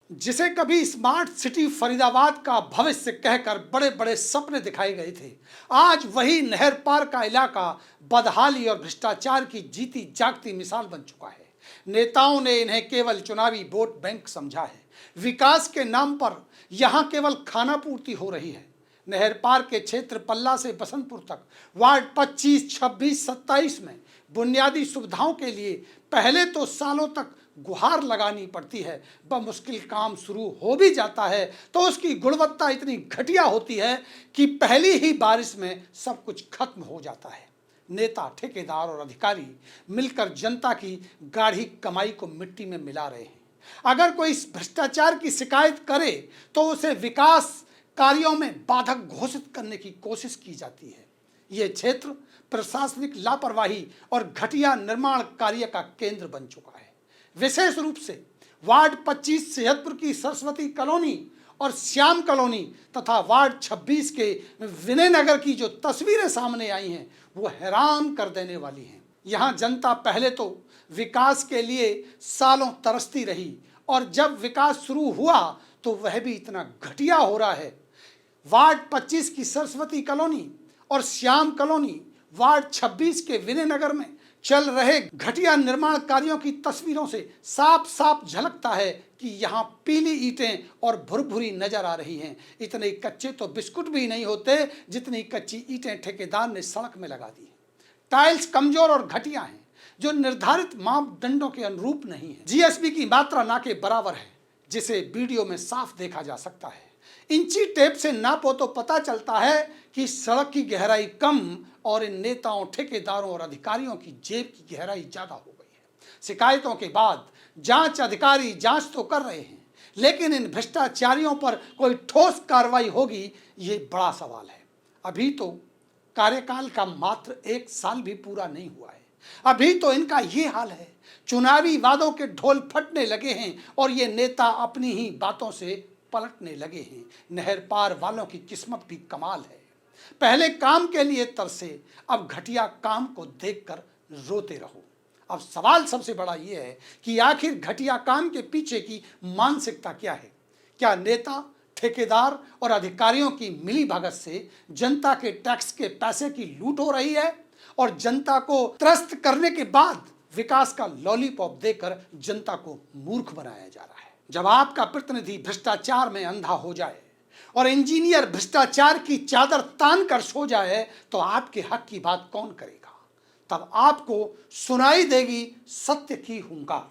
जिसे कभी smart city Faridabad का भविष्य कहकर बड़े बड़े सपने दिखाए गए थे, आज वही नहर पार का इलाका बदहाली और भ्रष्टाचार की जीती जागती मिसाल बन चुका है। नेताओं ने इन्हें केवल चुनावी वोट बैंक समझा है। विकास के नाम पर यहाँ केवल खाना पूर्ति हो रही है। नहर पार के क्षेत्र पल्ला से बसंतपुर तक वार्ड 25, 26, 27 में बुनियादी सुविधाओं के लिए पहले तो सालों तक गुहार लगानी पड़ती है। बमुश्किल काम शुरू हो भी जाता है तो उसकी गुणवत्ता इतनी घटिया होती है कि पहली ही बारिश में सब कुछ खत्म हो जाता है। नेता, ठेकेदार और अधिकारी मिलकर जनता की गाढ़ी कमाई को मिट्टी में मिला रहे हैं। अगर कोई इस भ्रष्टाचार की शिकायत करे तो उसे विकास कार्यों में बाधक घोषित करने की कोशिश की जाती है। ये क्षेत्र प्रशासनिक लापरवाही और घटिया निर्माण कार्य का केंद्र बन चुका है। विशेष रूप से वार्ड 25 सेहतपुर की सरस्वती कॉलोनी और श्याम कॉलोनी तथा वार्ड 26 के विनय नगर की जो तस्वीरें सामने आई हैं वो हैरान कर देने वाली हैं। यहाँ जनता पहले तो विकास के लिए सालों तरसती रही और जब विकास शुरू हुआ तो वह भी इतना घटिया हो रहा है। वार्ड 25 की सरस्वती कॉलोनी और श्याम कॉलोनी, वार्ड 26 के विनय नगर में चल रहे घटिया निर्माण कार्यों की तस्वीरों से साफ साफ झलकता है कि यहाँ पीली ईंटें और भुरभुरी नजर आ रही हैं। इतने कच्चे तो बिस्कुट भी नहीं होते जितनी कच्ची ईंटें ठेकेदार ने सड़क में लगा दी है। टाइल्स कमजोर और घटिया हैं जो निर्धारित मापदंडों के अनुरूप नहीं है। जीएसबी की मात्रा ना के बराबर है जिसे वीडियो में साफ देखा जा सकता है। इंची टेप से नापो तो पता चलता है कि सड़क की गहराई कम और इन नेताओं, ठेकेदारों और अधिकारियों की जेब की गहराई ज्यादा हो गई है। शिकायतों के बाद जांच अधिकारी जांच तो कर रहे हैं, लेकिन इन भ्रष्टाचारियों पर कोई ठोस कार्रवाई होगी, ये बड़ा सवाल है। अभी तो कार्यकाल का मात्र 1 साल भी पूरा नहीं हुआ है, अभी तो इनका ये हाल है। चुनावी वादों के ढोल फटने लगे हैं और ये नेता अपनी ही बातों से पलटने लगे हैं। नहर पार वालों की किस्मत भी कमाल है। पहले काम के लिए तरसे, अब घटिया काम को देखकर रोते रहो। अब सवाल सबसे बड़ा यह है कि आखिर घटिया काम के पीछे की मानसिकता क्या है? क्या नेता, ठेकेदार और अधिकारियों की मिलीभगत से जनता के टैक्स के पैसे की लूट हो रही है और जनता को त्रस्त करने के बाद विकास का लॉलीपॉप देकर जनता को मूर्ख बनाया जा रहा है? जब आपका प्रतिनिधि भ्रष्टाचार में अंधा हो जाए और इंजीनियर भ्रष्टाचार की चादर तान कर सो जाए तो आपके हक की बात कौन करेगा? तब आपको सुनाई देगी सत्य की हुंकार।